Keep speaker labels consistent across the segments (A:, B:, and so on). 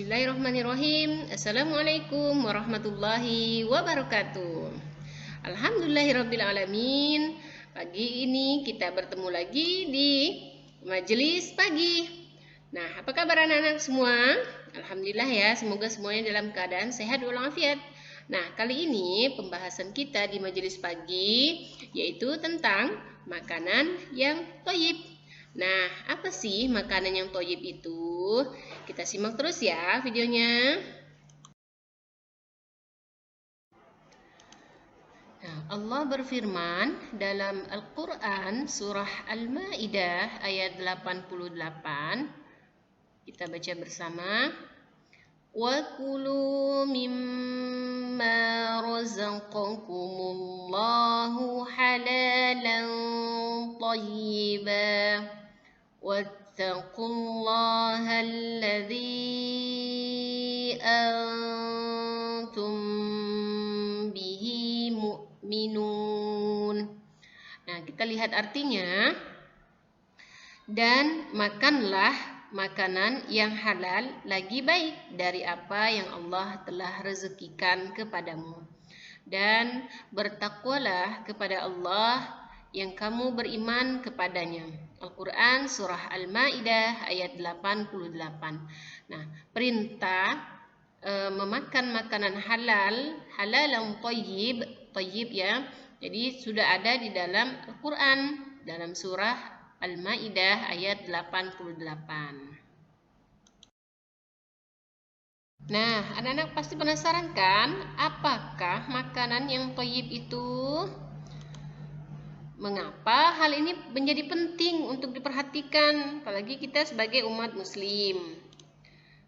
A: Bismillahirrahmanirrahim. Assalamualaikum warahmatullahi wabarakatuh. Alhamdulillahirrabbilalamin. Pagi ini kita bertemu lagi di majelis pagi. Nah, apa kabar anak-anak semua? Alhamdulillah ya, semoga semuanya dalam keadaan sehat walafiat. Nah, kali ini pembahasan kita di majelis pagi yaitu tentang makanan yang thayyib. Nah, apa sih makanan yang thayyib itu? Kita simak terus ya videonya. Nah, Allah berfirman dalam Al-Quran surah Al-Ma'idah ayat 88. Kita baca bersama. Wa kulu mimma razaqakumullahu halalan thayyiban wattaqullaha alladzi antum bihi mu'minun. Nah, kita lihat artinya. Dan makanlah makanan yang halal lagi baik dari apa yang Allah telah rezekikan kepadamu. Dan bertakwalah kepada Allah yang kamu beriman kepadanya. Al-Quran surah Al-Ma'idah ayat 88. Nah, perintah memakan makanan halal yang thayyib ya. Jadi sudah ada di dalam Al-Quran dalam surah Al-Ma'idah ayat 88. Nah, anak-anak pasti penasaran kan? Apakah makanan yang thayyib itu? Mengapa hal ini menjadi penting untuk diperhatikan, apalagi kita sebagai umat muslim?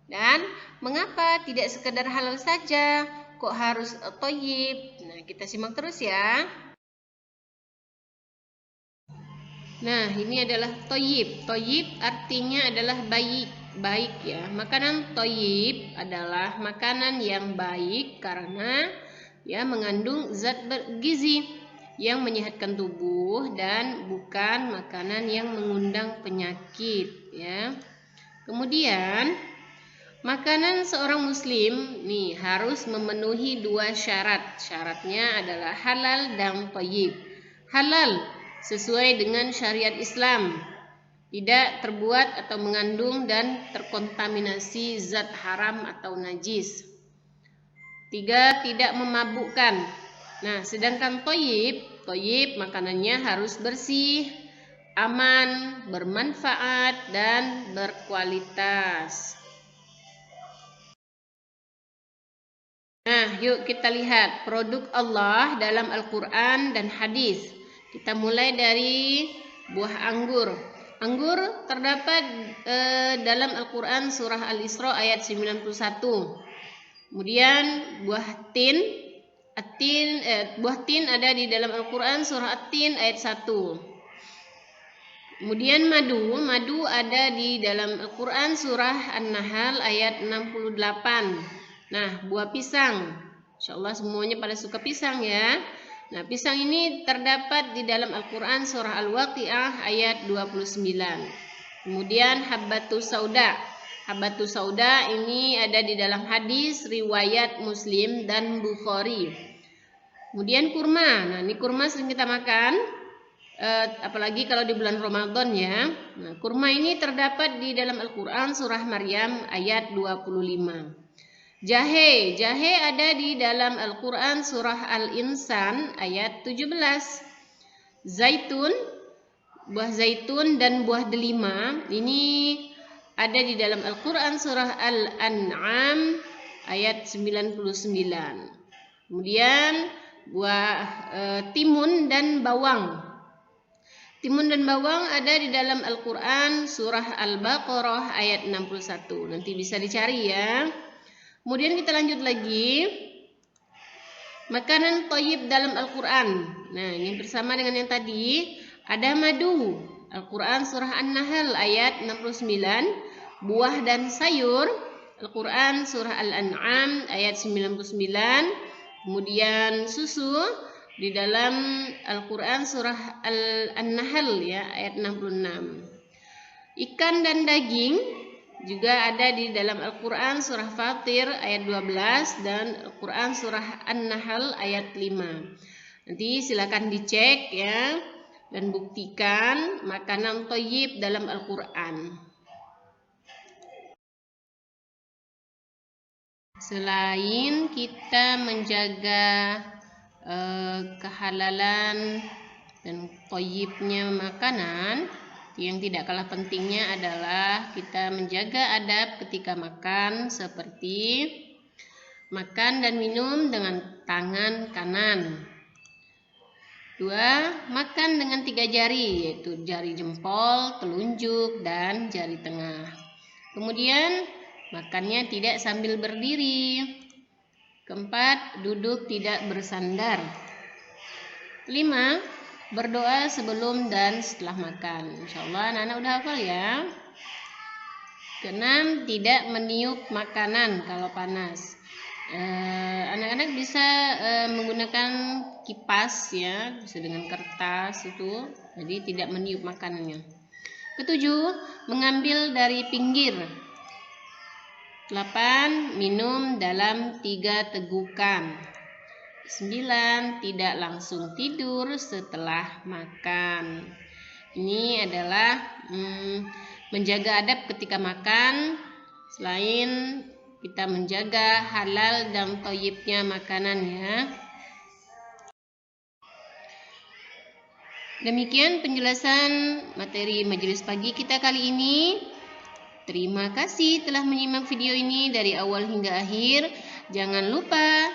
A: Dan mengapa tidak sekedar halal saja, kok harus thayyib? Nah, kita simak terus ya. Nah, ini adalah thayyib. Thayyib artinya adalah baik ya. Makanan thayyib adalah makanan yang baik karena ya mengandung zat bergizi yang menyehatkan tubuh dan bukan makanan yang mengundang penyakit ya. Kemudian makanan seorang muslim nih harus memenuhi dua syarat. Syaratnya adalah halal dan thayyib. Halal sesuai dengan syariat Islam, tidak terbuat atau mengandung dan terkontaminasi zat haram atau najis. 3. Tidak memabukkan. Nah, sedangkan thayyib makanannya harus bersih, aman, bermanfaat, dan berkualitas. Nah, yuk kita lihat produk Allah dalam Al-Quran dan hadis. Kita mulai dari buah anggur. Anggur terdapat dalam Al-Quran surah Al-Isra ayat 91. Kemudian buah tin ada di dalam Al-Quran surah At-Tin ayat 1. Kemudian madu ada di dalam Al-Quran surah An-Nahl ayat 68. Nah, buah pisang. Insyaallah semuanya pada suka pisang ya. Nah, pisang ini terdapat di dalam Al-Quran surah Al-Waqi'ah ayat 29. Kemudian habbatus sauda. Habbatus sauda ini ada di dalam hadis riwayat Muslim dan Bukhari. Kemudian kurma. Nah, ini kurma sering kita makan, apalagi kalau di bulan Ramadan ya. Nah, kurma ini terdapat di dalam Al-Quran surah Maryam ayat 25. Jahe ada di dalam Al-Quran surah Al-Insan ayat 17. Buah zaitun dan buah delima ini ada di dalam Al-Quran surah Al-An'am ayat 99. Kemudian buah timun dan bawang. Timun dan bawang ada di dalam Al-Quran surah Al-Baqarah ayat 61. Nanti bisa dicari ya. Kemudian kita lanjut lagi. Makanan thayyib dalam Al-Quran. Nah, ini bersama dengan yang tadi. Ada madu. Al-Quran surah An-Nahl ayat 69. Buah dan sayur. Al-Quran surah Al-An'am ayat 99. Kemudian susu di dalam Al-Quran surah An-Nahl ya ayat 66. Ikan dan daging juga ada di dalam Al-Quran surah Fatir ayat 12 dan Al-Quran surah An-Nahl ayat 5. Nanti silakan dicek ya dan buktikan makanan thayyib dalam Al-Quran. Selain kita menjaga kehalalan dan thayyibnya makanan, yang tidak kalah pentingnya adalah kita menjaga adab ketika makan, seperti makan dan minum dengan tangan kanan. 2. Makan dengan 3 jari, yaitu jari jempol, telunjuk, dan jari tengah. Kemudian makannya tidak sambil berdiri. 4. Duduk tidak bersandar. 5. Berdoa sebelum dan setelah makan. Insyaallah anak-anak udah hafal ya. 6. Tidak meniup makanan kalau panas. Anak-anak bisa menggunakan kipas ya, bisa dengan kertas itu, jadi tidak meniup makanannya. 7. Mengambil dari pinggir. 8. Minum dalam 3 tegukan. 9. Tidak langsung tidur setelah makan. Ini adalah menjaga adab ketika makan, selain kita menjaga halal dan thayyibnya makanan ya. Demikian penjelasan materi majelis pagi kita kali ini. Terima kasih telah menyimak video ini dari awal hingga akhir. Jangan lupa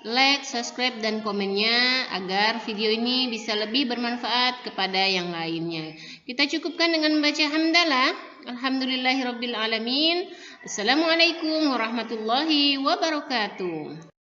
A: like, subscribe, dan komennya agar video ini bisa lebih bermanfaat kepada yang lainnya. Kita cukupkan dengan membaca hamdalah. Alhamdulillahirabbil alamin. Assalamualaikum warahmatullahi wabarakatuh.